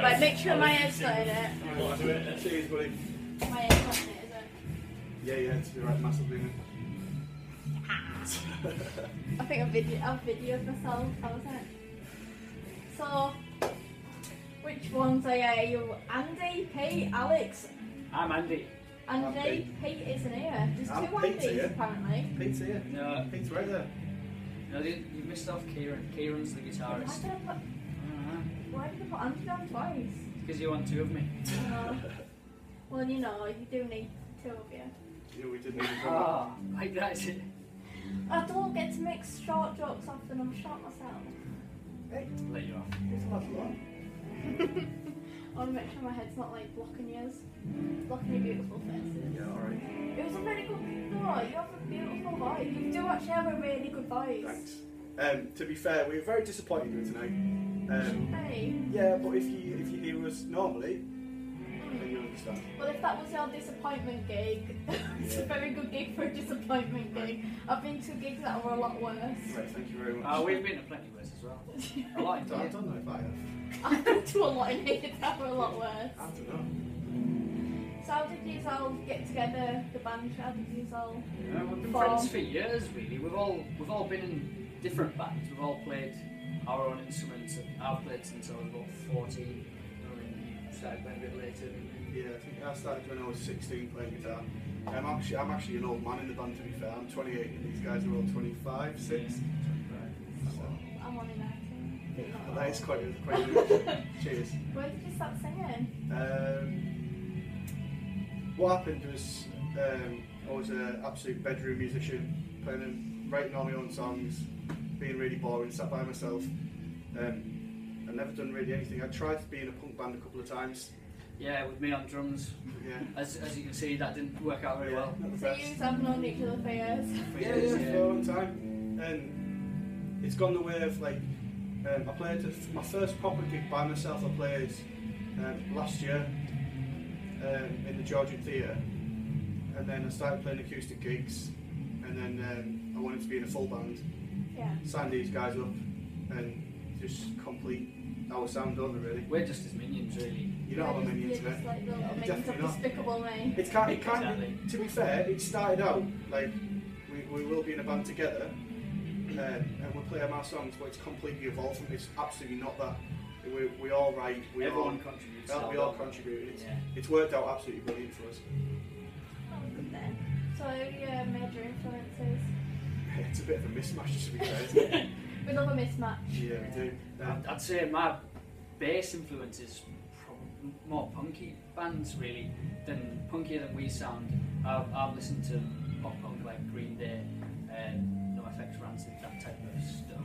Right, make sure my head's not in it. Right, cheers, buddy. My head's not in it, is it? Yeah, it's the right massively in it. I think I've videoed myself, how was it? So, which ones are you? Andy, Pete, Alex? I'm Andy. Andy, Pete isn't here. There's two Pete's Andys here. apparently. Pete's here. No, Pete's right there. no, you missed off Kieran. Kieran's the guitarist. Why did I put Andy down twice? Because you want two of me. Well, you know, you do need two of you. Yeah, we did need a drummer. Ah, like that's it. I don't get to make short jokes often, I'm short myself. Hey, Let you off. what's the matter, man? I want to make sure my head's not like blocking yours. Blocking your beautiful faces. Yeah, alright. It was a very good no, you have a beautiful voice. You do actually have a really good voice. Thanks. To be fair, we were very disappointed with it tonight. Hey. Yeah, but if you hear us normally, then you understand. Well, if that was your disappointment gig, it's a very good gig for a disappointment gig. I've been to gigs that were a lot worse. Right, thank you very much. We've been to plenty worse as well. A lot in I time. don't know if I have. I've been to a lot in here that were a lot worse. I don't know. So how did you all get together, the band? How did you all We've been form? friends for years, really. We've all been in different bands. We've all played our own instruments. I've played since I was about 14. And you started playing a bit later. Yeah, I think I started when I was 16 playing guitar. I'm actually an old man in the band, to be fair. I'm 28 and these guys are all 25, 6. So, I'm only 19. that is quite cheers. Where did you start singing? What happened was I was an absolute bedroom musician, writing all my own songs, being really boring, sat by myself. I've never done really anything. I tried to be in a punk band a couple of times. Yeah, with me on drums. Yeah. As you can see, that didn't work out very well. Not the So best. you have known each other for years? For a long time. And it's gone the way of like, I played my first proper gig by myself. I played last year in the Georgian Theatre, and then I started playing acoustic gigs, and then I wanted to be in a full band. Yeah. Signed these guys up, and just complete our sound over really. We're just as minions, really. You know what I mean, You're internet. just like the little minions Definitely of not. Despicable Me. It can't. Exactly. To be fair, it started out like we will be in a band together, and we'll play our songs, but it's completely evolved. It's absolutely not that. We all write. Everyone contributes. We all contribute. Yeah. It's worked out absolutely brilliant for us. Oh, good then. So your major influences? It's a bit of a mismatch, to be fair, isn't it? We love a mismatch. Yeah, we do. I'd say my bass influence is more punky bands really than punkier than we sound. I've listened to pop punk like Green Day, NoFX, Rancid, that type of stuff.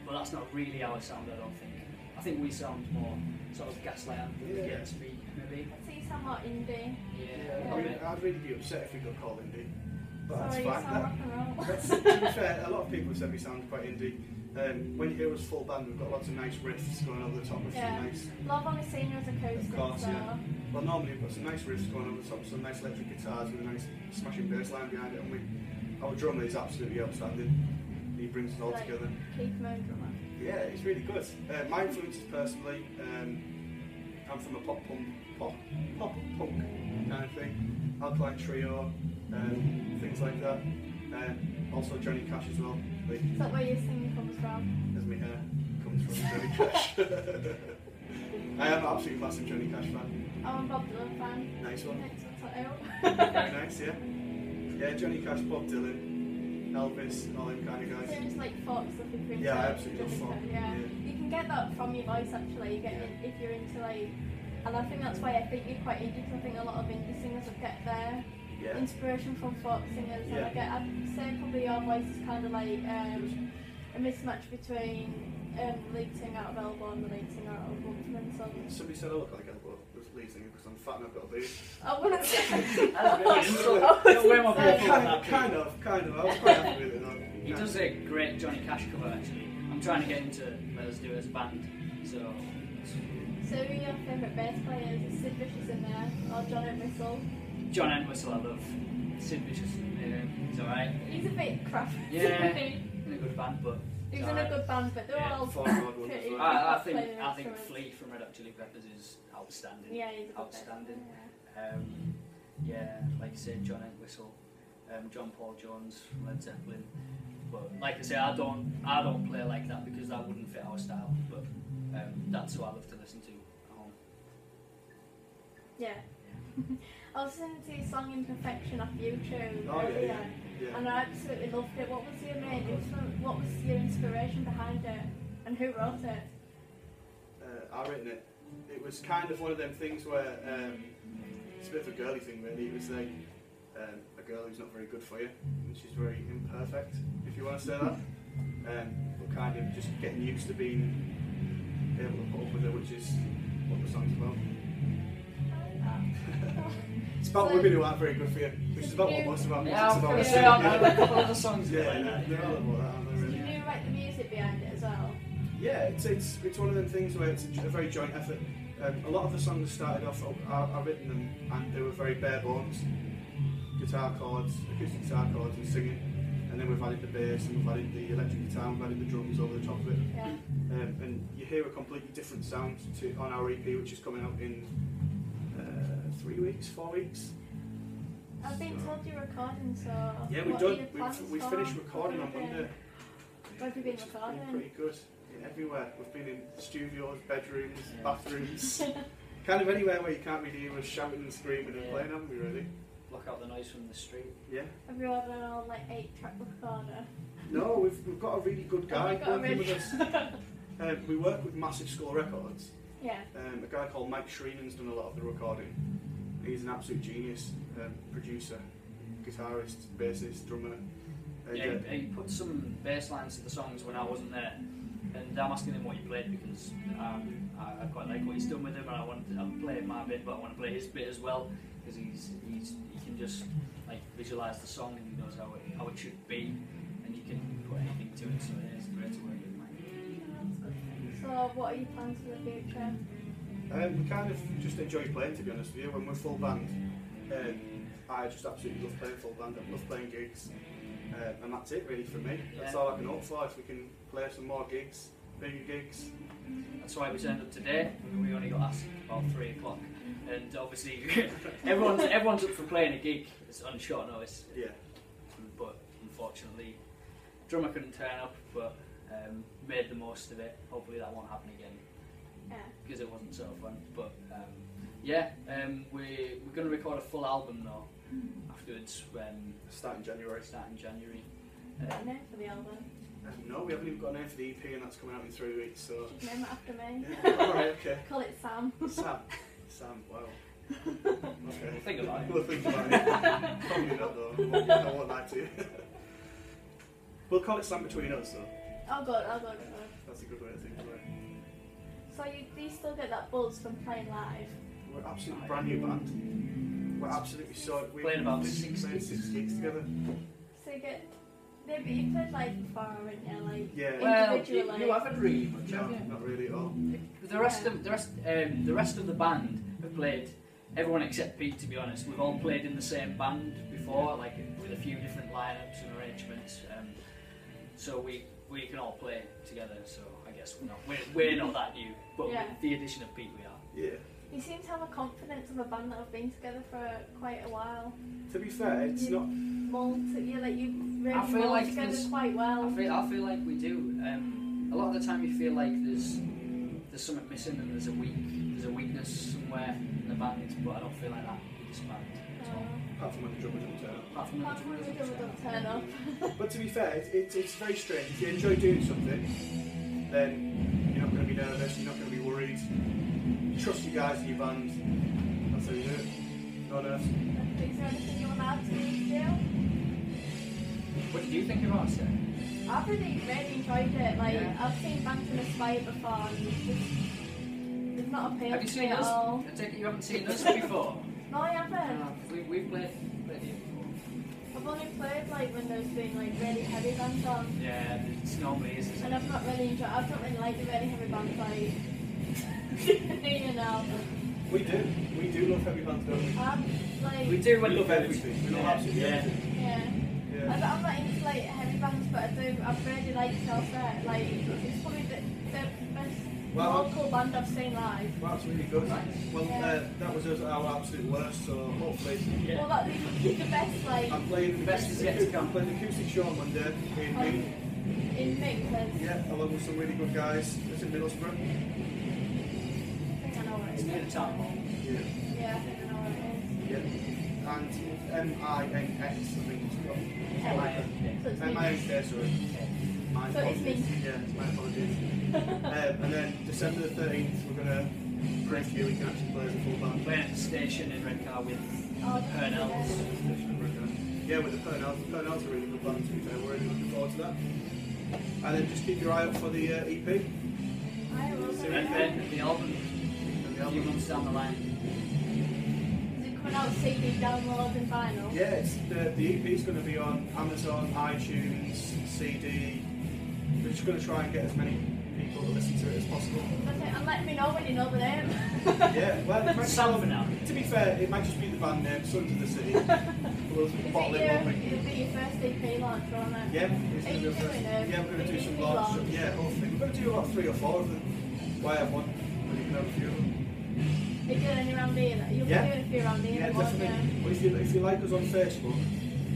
But that's not really our sound, I don't think. I think we sound more sort of Gaslight Anthem, Yeah. Get Speed, maybe. I see some more indie. Yeah, I mean, I'd really be upset if we got called indie. But Sorry, you that's sound fine. rock and roll. To be fair, a lot of people have said we sound quite indie. When you hear us full band, we've got lots of nice riffs going over the top of Yeah. some nice. Love only seen you as acoustic, Of course, so yeah. Well, normally we've got some nice riffs going over the top, some nice electric guitars with a nice smashing bass line behind it, and our drummer is absolutely outstanding. He brings it all like together. Keith Moon drummer. Yeah, it's really good. My influences personally, I'm from a pop punk kind of thing. Alkaline Trio, things like that. Also Johnny Cash as well. Like, Is that where your singing comes from? as my hair comes from Johnny Cash. I am an absolutely massive Johnny Cash fan. I'm a Bob Dylan fan. Nice one. Next one's like, Very nice, yeah. Yeah, Johnny Cash, Bob Dylan, Elvis, all them kind of guys. Seems like folk stuff if you're into Yeah, I absolutely love folk. Yeah. You can get that from your voice actually. You get it if you're into like, and I think that's why I think you're quite indie. Because I think a lot of indie singers would get their Yeah. inspiration from folk singers. Yeah. And I'd say probably your voice is kind of like a mismatch between lead singer out of Elbow and the lead singer out of Wolfman Sons. Somebody said I look like Elbow, was lead singer, because I'm fat and I've got a beard. I wouldn't say. That's a bit of an insult. I wouldn't Way more say. beautiful than that. Kind of. I was quite happy with it though. He does a great Johnny Cash cover actually. I'm trying to get him to let us do it as a band. So So who are your favourite bass players? Is Sid Vicious in there? Or John Entwistle? John Entwistle I love. Sid Vicious, he's alright. He's a bit crap. Yeah, in a good band, but He was in a good band, but they're Yeah, all Ford Rod one as pretty well. I playing think their I think instruments. Flea from Red Hot Chili Peppers is outstanding. Yeah, he's a good Outstanding. person, Yeah, like you said, John Entwistle, John Paul Jones, Led Zeppelin. But like I say, I don't play like that because that wouldn't fit our style. But that's what I love to listen to at home. Yeah. I was listening to his song Imperfection off YouTube Oh, earlier, yeah, yeah. and I absolutely loved it. What was what was your inspiration behind it, and who wrote it? I written it. It was kind of one of them things where it's a bit of a girly thing, really. It was like a girl who's not very good for you, and she's very imperfect, if you want to say that. But kind of just getting used to being able to put up with her, which is what the song's about. It's about So- women who aren't very good for you, which is about what most of our music's Yeah, I'm about. gonna Yeah. say I know a couple of the songs. Yeah, like that. they're all about that, aren't they, Did really? you write the music behind it as well? Yeah, it's one of them things where it's a very joint effort. A lot of the songs started off, I've written them, and they were very bare bones. Guitar chords, acoustic guitar chords and singing. And then we've added the bass, and we've added the electric guitar, and we've added the drums over the top of it. Yeah. And you hear a completely different sound on our EP, which is coming out in 4 weeks. I've been told you're recording, so Yeah, we've what are done. your plans We've for? finished recording on Monday. Where have you been Which has been recording? pretty good. Everywhere. We've been in studios, bedrooms, Yeah. bathrooms, kind of anywhere where you can't really hear us shouting and screaming and Yeah. playing, haven't we, really? Block out the noise from the street. Yeah. Have you ordered an old like 8-track recorder? No, we've got a really good guy Have you got a working really- with us. We work with Massive Skull Records. Yeah. A guy called Mike Shreenan's done a lot of the recording. He's an absolute genius, producer, guitarist, bassist, drummer. Yeah, he put some bass lines to the songs when I wasn't there, and I'm asking him what he played because I quite like what he's done with them, and I'm playing my bit, but I want to play his bit as well because he can just like visualize the song and he knows how it should be, and you can put anything to it. So yeah, it's great to work with Mike. So what are your plans for the future? We kind of just enjoy playing, to be honest with you. When we're full band, I just absolutely love playing full band. I love playing gigs, and that's it really for me. That's Yeah. all I can hope for. If we can play some more gigs, bigger gigs. That's why we turned up today. We only got asked about 3 o'clock, and obviously everyone's up for playing a gig. It's on short notice. Yeah. But unfortunately, drummer couldn't turn up, but made the most of it. Hopefully that won't happen again Yeah. because it wasn't so fun. But we're going to record a full album though afterwards. Starting January. Starting January. Got a name for the album? No, we haven't even got a name for the EP, and that's coming out in 3 weeks. So. Should name it after me. Yeah. All right. Okay. Call it Sam. Sam. Wow. Okay. Think about it. We'll think about it. Probably not though. I won't lie to you. We'll call it Sam between us though. Oh good. That's a good way to think of it. So do you still get that buzz from playing live? We're an absolutely brand new band. We're absolutely so. We've Played about literally 6 played 6 gigs together. So you get. Yeah, but you played live before, haven't you? Like Yeah. Well, individually. you haven't really much, No, have you? not really at all. The rest of the band have played. Everyone except Pete, to be honest. We've all played in the same band before, like with a few different lineups and arrangements. So we can all play together. So I guess we're not that new, but Yeah. with the addition of Pete, we are. Yeah. You seem to have a confidence of a band that have been together for quite a while. To be fair, it's You not. you really I feel mold like together there's- quite well. I feel like we do. A lot of the time, you feel like there's something missing and there's a weakness somewhere in the band, but I don't feel like that with this band. Apart from when the drummer doesn't turn up. Apart from Apart from when the drummer doesn't turn up. But to be fair, it's very strange. If you enjoy doing something, then you're not going to be nervous. You're not going to be worried. You trust your guys in your band. That's how you do it. No nerves. Is there anything you want to add to the deal? What did you think about it? I've really enjoyed it. Like Yeah. I've seen bands in Aspire before, and it's not appealed Have you to me seen at us? all. I take it you haven't seen us before. No, I haven't. We've played here before. I've only played like when there's been like really heavy bands on, Yeah, it's normally is, isn't and it? I've not really enjoyed. I don't really like the really heavy bands like you know. We do love heavy bands, don't we? I'm like We do when We you love everything. We love absolutely yeah. everything. yeah. Yeah. I'm not into like heavy bands, but I really like Salsa. Like it's probably the best local band I've seen live. Well, that's really good. Nice. Well, Yeah. that was us at our absolute worst, so hopefully. Yeah. Well, that would be the best. Like I'm playing The best is yet to come. I'm playing the acoustic show on Monday in Ming. in Mington. Yeah, along with some really good guys. It's in Middlesbrough. I think I know where it It's is. near the town hall. Yeah. Yeah, I think I know where it Yeah. And MINX, I think it's got. is. Yeah. So it's MINK, Mington. sorry. My So it's apologies. Ming. Yeah, my apologies. And then December the 13th, we're going to break you. We can actually play as a full band. Playing at the station in Redcar with Oh, the Purnells. Yeah, with the Purnells. The Purnells are a really good band, to be fair. We're really looking forward to that. And then just keep your eye out for the EP. I will. So And Is then the album, And the a few album. months down the line. it coming out CD, download and vinyl? Yeah, the EP is going to be on Amazon, iTunes, CD. We're just going to try and get as many people to listen to it as possible. And let me know when you know the name. Yeah, well, it might Some for now. To be fair, it might just be the band name, Sons of the City. We'll Is bottle it, won't we? it'll be your first EP launch, won't it? Yeah, it's Are gonna you be a first- doing it? yeah, we're going to do some EP launch. launch? Yeah, hopefully. We're going to do about 3 or 4 of them. Why have one? When you can have a few of them. Are you doing any around here? You'll Yeah. be doing a few around here, Yeah, won't definitely. Well, if you like us on Facebook,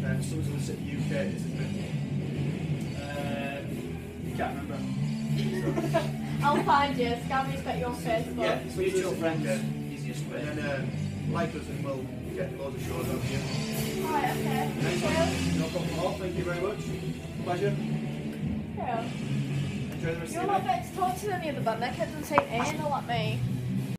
Sons of the City UK, it is, isn't it? Can't remember. you? I'll find you. Scammy's got you on Facebook. Yeah, Mutual friends, Yeah. easiest way. And then like us and we'll get loads of shows out here. Right, okay. Next Cool. one, no problem at all. Thank you very much. Pleasure. Cool. Enjoy the rest You're of not your day. better to talk to any of the band. They kept on saying anal at me.